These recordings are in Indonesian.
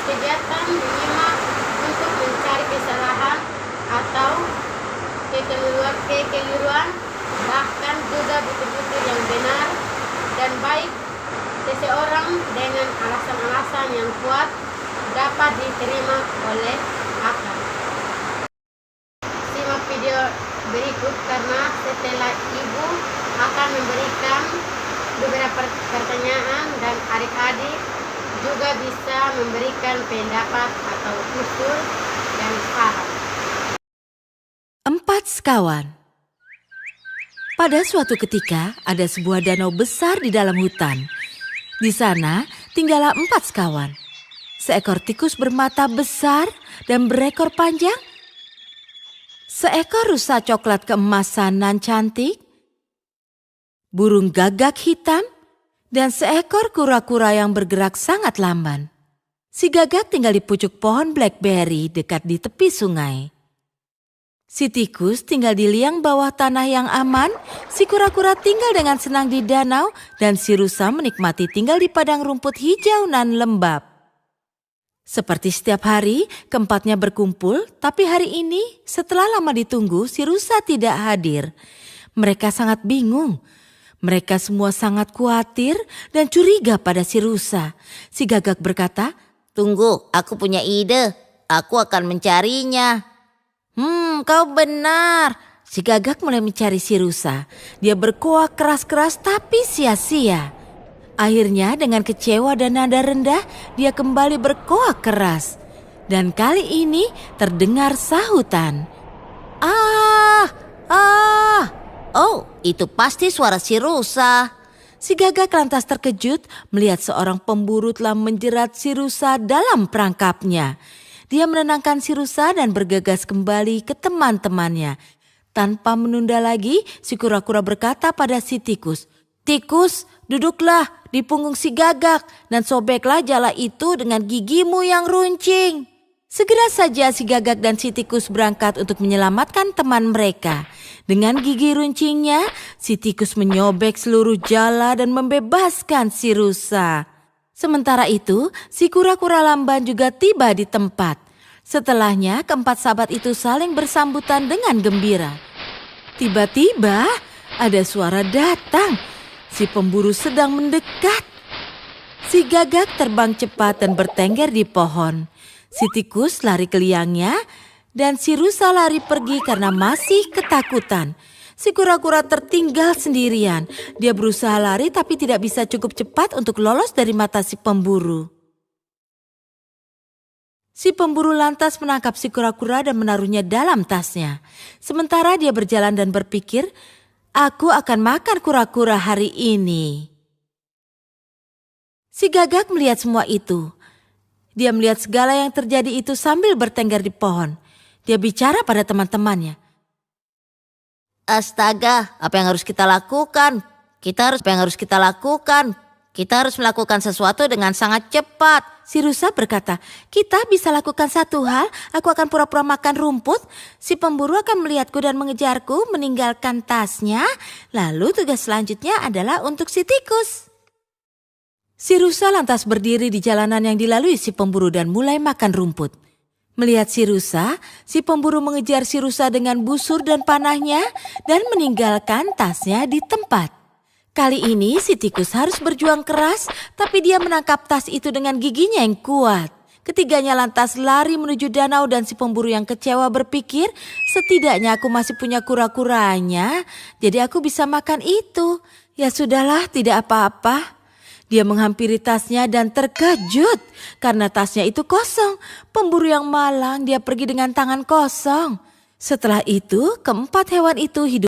kegiatan menyimak untuk mencari kesalahan atau kekeliruan, bahkan juga bukti-bukti yang benar dan baik seseorang dengan alasan-alasan yang kuat dapat diterima oleh akal. Simak video berikut karena setelah ibu akan memberikan beberapa pertanyaan dan adik-adik juga bisa memberikan pendapat atau usul dan saran. 4 sekawan. Pada suatu ketika ada sebuah danau besar di dalam hutan. Di sana tinggallah 4 sekawan. Seekor tikus bermata besar dan berekor panjang. Seekor rusa coklat keemasan nan cantik. Burung gagak hitam. Dan seekor kura-kura yang bergerak sangat lamban. Si gagak tinggal di pucuk pohon blackberry dekat di tepi sungai. Si tikus tinggal di liang bawah tanah yang aman, si kura-kura tinggal dengan senang di danau, dan si rusa menikmati tinggal di padang rumput hijau nan lembab. Seperti setiap hari, keempatnya berkumpul, tapi hari ini setelah lama ditunggu, si rusa tidak hadir. Mereka sangat bingung. Mereka semua sangat khawatir dan curiga pada si rusa. Si gagak berkata, "Tunggu, aku punya ide. Aku akan mencarinya." Kau benar." Si gagak mulai mencari si rusa. Dia berkoak keras-keras tapi sia-sia. Akhirnya dengan kecewa dan nada rendah, dia kembali berkoak keras. Dan kali ini terdengar sahutan. Ah! Oh, itu pasti suara si rusa. Si gagak lantas terkejut melihat seorang pemburu telah menjerat si rusa dalam perangkapnya. Dia menenangkan si rusa dan bergegas kembali ke teman-temannya. Tanpa menunda lagi, si kura-kura berkata pada si tikus, "Tikus, duduklah di punggung si gagak dan sobeklah jala itu dengan gigimu yang runcing." Segera saja si gagak dan si tikus berangkat untuk menyelamatkan teman mereka. Dengan gigi runcingnya, si tikus menyobek seluruh jala dan membebaskan si rusa. Sementara itu, si kura-kura lamban juga tiba di tempat. Setelahnya, keempat sahabat itu saling bersambutan dengan gembira. Tiba-tiba, ada suara datang. Si pemburu sedang mendekat. Si gagak terbang cepat dan bertengger di pohon. Si tikus lari ke liangnya. Dan si rusa lari pergi karena masih ketakutan. Si kura-kura tertinggal sendirian. Dia berusaha lari tapi tidak bisa cukup cepat untuk lolos dari mata si pemburu. Si pemburu lantas menangkap si kura-kura dan menaruhnya dalam tasnya. Sementara dia berjalan dan berpikir, "Aku akan makan kura-kura hari ini." Si gagak melihat semua itu. Dia melihat segala yang terjadi itu sambil bertengger di pohon. Dia bicara pada teman-temannya. Astaga, apa yang harus kita lakukan? Kita harus melakukan sesuatu dengan sangat cepat. Si rusa berkata, "Kita bisa lakukan satu hal, aku akan pura-pura makan rumput. Si pemburu akan melihatku dan mengejarku, meninggalkan tasnya. Lalu tugas selanjutnya adalah untuk si tikus." Si rusa lantas berdiri di jalanan yang dilalui si pemburu dan mulai makan rumput. Melihat si rusa, si pemburu mengejar si rusa dengan busur dan panahnya dan meninggalkan tasnya di tempat. Kali ini si tikus harus berjuang keras, tapi dia menangkap tas itu dengan giginya yang kuat. Ketiganya lantas lari menuju danau dan si pemburu yang kecewa berpikir, "Setidaknya aku masih punya kura-kuranya, jadi aku bisa makan itu. Ya sudahlah, tidak apa-apa." Dia menghampiri tasnya dan terkejut karena tasnya itu kosong. Pemburu yang malang, dia pergi dengan tangan kosong. Setelah itu, keempat hewan itu hidup.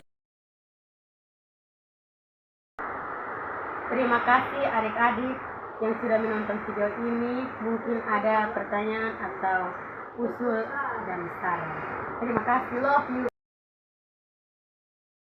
Terima kasih adik-adik yang sudah menonton video ini. Mungkin ada pertanyaan atau usul dan saran. Terima kasih, love you.